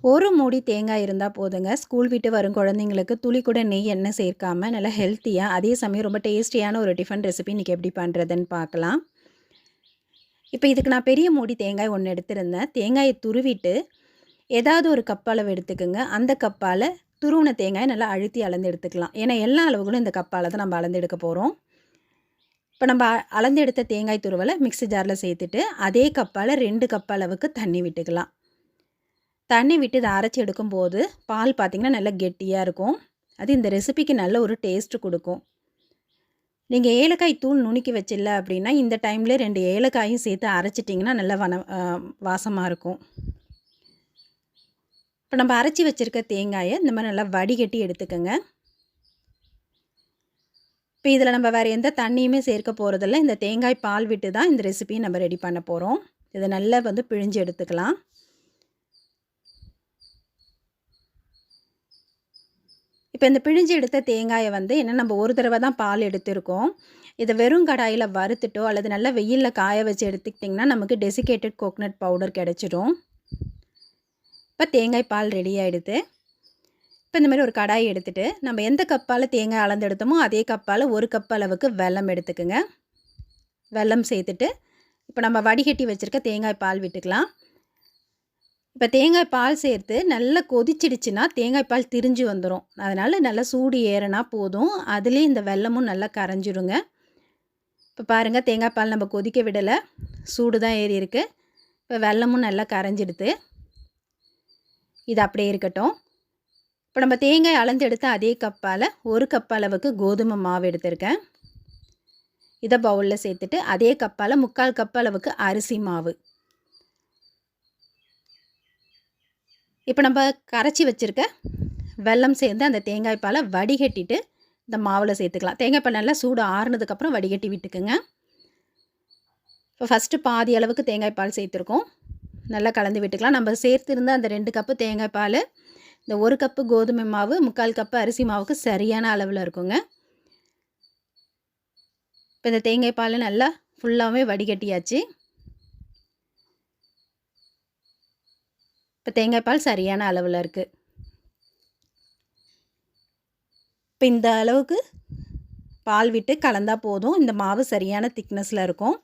ஒரு மூடி தேங்காய் இருந்தால் போதுங்க. ஸ்கூல் விட்டு வரும் குழந்தைங்களுக்கு துளி கூட நெய் எண்ணெய் சேர்க்காம நல்லா ஹெல்த்தியாக, அதே சமயம் ரொம்ப டேஸ்டியான ஒரு டிஃபன் ரெசிபி இன்றைக்கி எப்படி பண்ணுறதுன்னு பார்க்கலாம். இப்போ இதுக்கு நான் பெரிய மூடி தேங்காய் ஒன்று எடுத்திருந்தேன். தேங்காயை துருவிட்டு ஏதாவது ஒரு கப் அளவு எடுத்துக்கோங்க. அந்த கப்பால் துருவின தேங்காயை நல்லா அழுத்தி அளந்து எடுத்துக்கலாம். ஏன்னா எல்லா அளவுகளும் இந்த கப்பால் தான் நம்ம அளந்து எடுக்க போகிறோம். இப்போ நம்ம அளந்து எடுத்த தேங்காய் துருவலை மிக்ஸி ஜாரில் சேர்த்துட்டு அதே கப்பால் 2 கப் அளவுக்கு தண்ணி விட்டுக்கலாம். தண்ணி விட்டு இதை அரைச்சி எடுக்கும்போது பால் பார்த்திங்கன்னா நல்லா கெட்டியாக இருக்கும். அது இந்த ரெசிபிக்கு நல்ல ஒரு டேஸ்ட்டு கொடுக்கும். நீங்கள் ஏலக்காய் தூள் நுணுக்கி வச்சில்ல அப்படின்னா இந்த டைமில் 2 ஏலக்காயும் சேர்த்து அரைச்சிட்டிங்கன்னா நல்லா வாசமாக இருக்கும். இப்போ நம்ம அரைச்சி வச்சுருக்க தேங்காயை இந்த மாதிரி நல்லா வடிகட்டி எடுத்துக்கோங்க. இப்போ இதில் நம்ம வேறு எந்த தண்ணியுமே சேர்க்க போகிறதில்ல. இந்த தேங்காய் பால் விட்டு தான் இந்த ரெசிபியை நம்ம ரெடி பண்ண போகிறோம். இதை நல்லா பிழிஞ்சு எடுத்துக்கலாம். இப்போ இந்த பிழிஞ்சு எடுத்த தேங்காயை என்ன நம்ம ஒரு தடவை தான் பால் எடுத்திருக்கோம். இதை வெறும் கடாயில் வறுத்துட்டோ அல்லது நல்லா வெயிலில் காய வச்சு எடுத்துக்கிட்டிங்கன்னா நமக்கு டெசிகேட்டட் கோகனட் பவுடர் கிடச்சிடும். இப்போ தேங்காய் பால் ரெடி ஆகிடுது. இப்போ இந்த மாதிரி ஒரு கடாயை எடுத்துகிட்டு நம்ம எந்த கப்பால் தேங்காய் அளந்து எடுத்தோமோ அதே கப்பால் 1 கப் அளவுக்கு வெல்லம் எடுத்துக்குங்க. வெல்லம் சேர்த்துட்டு இப்போ நம்ம வடிகட்டி வச்சுருக்க தேங்காய் பால் விட்டுக்கலாம். இப்போ தேங்காய் பால் சேர்த்து நல்லா கொதிச்சிடுச்சுன்னா தேங்காய் பால் திரிஞ்சு வந்துடும். அதனால் நல்லா சூடு ஏறினா போதும். அதுலேயே இந்த வெல்லமும் நல்லா கரைஞ்சிருங்க. இப்போ பாருங்கள், தேங்காய் பால் நம்ம கொதிக்க விடலை, சூடு தான் ஏறி இருக்குது. இப்போ வெல்லமும் நல்லா கரைஞ்சிடுது. இது அப்படியே இருக்கட்டும். இப்போ நம்ம தேங்காய் அளந்து எடுத்த அதே கப்பால் 1 கப் அளவுக்கு கோதுமை மாவு எடுத்திருக்கேன். இதை பவுலில் சேர்த்துட்டு அதே கப்பால் 3/4 கப் அளவுக்கு அரிசி மாவு. இப்போ நம்ம கரைச்சி வச்சுருக்க வெல்லம் சேர்ந்து அந்த தேங்காய் பாலை வடிகட்டிட்டு இந்த மாவில் சேர்த்துக்கலாம். தேங்காய் பால் நல்லா சூடு ஆறுனதுக்கப்புறம் வடிகட்டி விட்டுக்குங்க. இப்போ ஃபஸ்ட்டு பாதி அளவுக்கு தேங்காய் பால் சேர்த்துருக்கோம். நல்லா கலந்து விட்டுக்கலாம். நம்ம சேர்த்துருந்த அந்த 2 கப்பு தேங்காய் பால் இந்த 1 கப்பு கோதுமை மாவு 3/4 கப்பு அரிசி மாவுக்கு சரியான அளவில் இருக்குங்க. இப்போ இந்த தேங்காய் பால் நல்லா ஃபுல்லாகவே வடிகட்டியாச்சு. இப்போ தேங்காய் பால் சரியான அளவில் இருக்குது. இப்போ இந்த அளவுக்கு பால் விட்டு கலந்தால் போதும். இந்த மாவு சரியான திக்னஸில் இருக்கும்.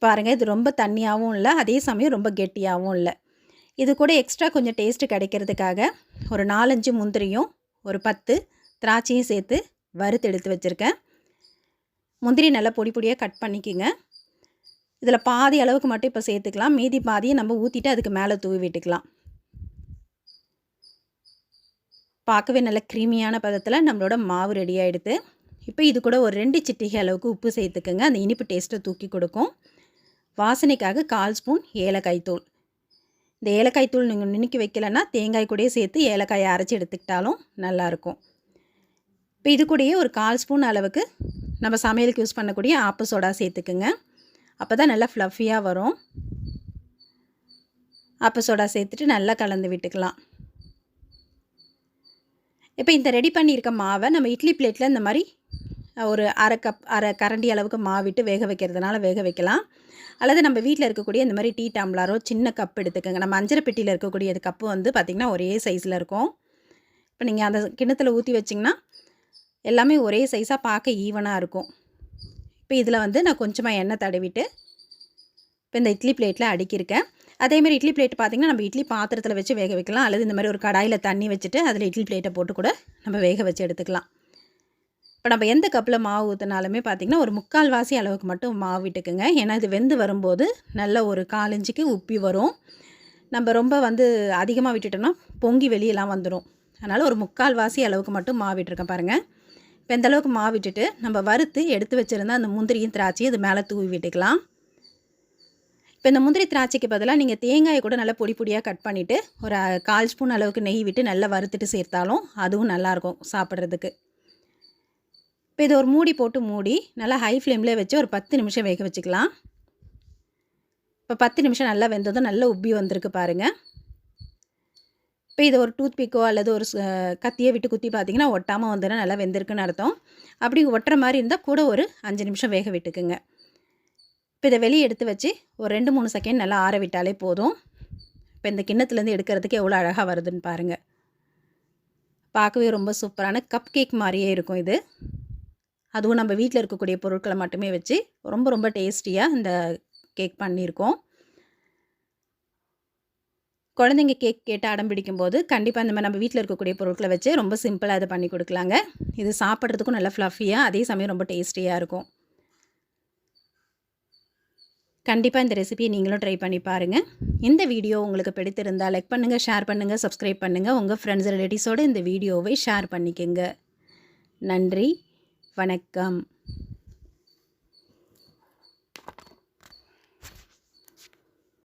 பாருங்கள், இது ரொம்ப தண்ணியாகவும் இல்லை, அதே சமயம் ரொம்ப கெட்டியாகவும் இல்லை. இது கூட எக்ஸ்ட்ரா கொஞ்சம் டேஸ்ட்டு கிடைக்கிறதுக்காக ஒரு 4-5 முந்திரியும் ஒரு 10 திராட்சையும் சேர்த்து வறுத்து எடுத்து வச்சுருக்கேன். முந்திரி நல்லா பொடி பொடியாக கட் பண்ணிக்கோங்க. இதில் பாதி அளவுக்கு மட்டும் இப்போ சேர்த்துக்கலாம். மீதி பாதியை நம்ம ஊற்றிட்டு அதுக்கு மேலே தூவி விட்டுக்கலாம். பார்க்கவே நல்ல க்ரீமியான பதத்தில் நம்மளோட மாவு ரெடி ஆகிடுது. இப்போ இது கூட ஒரு 2 சிட்டிகை அளவுக்கு உப்பு சேர்த்துக்குங்க. அந்த இனிப்பு டேஸ்ட்டை தூக்கி கொடுக்கும். வாசனைக்காக 1/4 ஸ்பூன் ஏலக்காய் தூள். இந்த ஏலக்காய் தூள் நீங்கள் நுணுக்கி வைக்கலைன்னா தேங்காய் கூடயே சேர்த்து ஏலக்காயை அரைச்சி எடுத்துக்கிட்டாலும் நல்லாயிருக்கும். இப்போ இது கூடயே ஒரு 1/4 ஸ்பூன் அளவுக்கு நம்ம சமையலுக்கு யூஸ் பண்ணக்கூடிய ஆப்ப சோடா சேர்த்துக்குங்க. அப்போ தான் நல்லா ஃப்ளஃபியாக வரும். ஆப்ப சோடா சேர்த்துட்டு நல்லா கலந்து விட்டுக்கலாம். இப்போ இந்த ரெடி பண்ணியிருக்க மாவை நம்ம இட்லி பிளேட்டில் இந்த மாதிரி ஒரு அரை கரண்டி அளவுக்கு மாவிட்டு வேக வைக்கிறதுனால வேக வைக்கலாம். அல்லது நம்ம வீட்டில் இருக்கக்கூடிய இந்த மாதிரி டீ டம்ளரோ சின்ன கப் எடுத்துக்கோங்க. நம்ம அஞ்சரை பெட்டியில் இருக்கக்கூடிய கப்பு பார்த்திங்கன்னா ஒரே சைஸில் இருக்கும். இப்போ நீங்கள் அந்த கிண்ணத்தில் ஊற்றி வச்சிங்கன்னா எல்லாமே ஒரே சைஸாக பார்க்க ஈவனாக இருக்கும். இப்போ இதில் நான் கொஞ்சமாக எண்ணெய் தடவிட்டு இப்போ இந்த இட்லி பிளேட்டில் அடுக்கியிருக்கேன். அதேமாதிரி இட்லி பிளேட் பார்த்திங்கன்னா நம்ம இட்லி பாத்திரத்தில் வச்சு வேக வைக்கலாம். அல்லது இந்த மாதிரி ஒரு கடாயில் தண்ணி வச்சுட்டு அதில் இட்லி பிளேட்டை போட்டு கூட நம்ம வேக வச்சு எடுத்துக்கலாம். இப்போ நம்ம எந்த கப்பில் மாவு ஊற்றினாலுமே பார்த்திங்கன்னா ஒரு 3/4 வாசி அளவுக்கு மட்டும் மாவு விட்டுக்குங்க. ஏன்னா இது வெந்து வரும்போது நல்ல ஒரு 1/4 இன்ச்சுக்கு உப்பி வரும். நம்ம ரொம்ப அதிகமாக விட்டுட்டோம்னா பொங்கி வெளியெல்லாம் வந்துடும். அதனால் ஒரு 3/4 வாசி அளவுக்கு மட்டும் மாவு விட்டுருக்கேன் பாருங்கள். இப்போ இந்த அளவுக்கு மாவு விட்டுட்டு நம்ம வறுத்து எடுத்து வச்சுருந்தா அந்த முந்திரியும் திராட்சையும் இது மேலே தூவி விட்டுக்கலாம். இப்போ இந்த முந்திரி திராட்சைக்கு பதிலாக நீங்கள் தேங்காயை கூட நல்லா பொடி பொடியாக கட் பண்ணிவிட்டு ஒரு 1/4 ஸ்பூன் அளவுக்கு நெய் விட்டு நல்லா வறுத்துட்டு சேர்த்தாலும் அதுவும் நல்லாயிருக்கும் சாப்பிட்றதுக்கு. இப்போ இது ஒரு மூடி போட்டு மூடி நல்லா ஹை ஃப்ளேமில் வச்சு ஒரு 10 நிமிஷம் வேக வச்சுக்கலாம். இப்போ 10 நிமிஷம் நல்லா வெந்ததும் நல்லா உப்பி வந்திருக்கு பாருங்கள். இப்போ இது ஒரு டூத் பிக்கோ அல்லது ஒரு கத்தியை விட்டு குத்தி பார்த்திங்கன்னா ஒட்டாமல் வந்துடும், நல்லா வெந்திருக்குன்னு அர்த்தம். அப்படி ஒட்டுற மாதிரி இருந்தால் கூட ஒரு 5 நிமிஷம் வேக விட்டுக்குங்க. இப்போ இப்போ இதை வெளியே எடுத்து வச்சு ஒரு 2-3 செகண்ட் நல்லா ஆற விட்டாலே போதும். இப்போ இந்த கிண்ணத்துலேருந்து எடுக்கிறதுக்கு எவ்வளோ அழகாக வருதுன்னு பாருங்கள். பார்க்கவே ரொம்ப சூப்பரான கப் கேக் மாதிரியே இருக்கும் இது. அதுவும் நம்ம வீட்டில் இருக்கக்கூடிய பொருட்களை மட்டுமே வச்சு ரொம்ப ரொம்ப டேஸ்டியாக இந்த கேக் பண்ணியிருக்கோம். குழந்தைங்க கேக் கேட்டு அடம் பிடிக்கும்போது கண்டிப்பாக இந்த மாதிரி நம்ம வீட்டில் இருக்கக்கூடிய பொருட்களை வச்சு ரொம்ப சிம்பிளாக இதை பண்ணி கொடுக்கலாங்க. இது சாப்பிட்றதுக்கும் நல்லா ஃப்ளஃபியாக, அதே சமயம் ரொம்ப டேஸ்டியாக இருக்கும். கண்டிப்பாக இந்த ரெசிபியை நீங்களும் ட்ரை பண்ணி பாருங்கள். இந்த வீடியோ உங்களுக்கு பிடித்திருந்தால் லைக் பண்ணுங்கள், ஷேர் பண்ணுங்கள், சப்ஸ்கிரைப் பண்ணுங்கள். உங்கள் ஃப்ரெண்ட்ஸ் ரிலேட்டிவ்ஸோடு இந்த வீடியோவை ஷேர் பண்ணிக்கோங்க. நன்றி, வணக்கம்.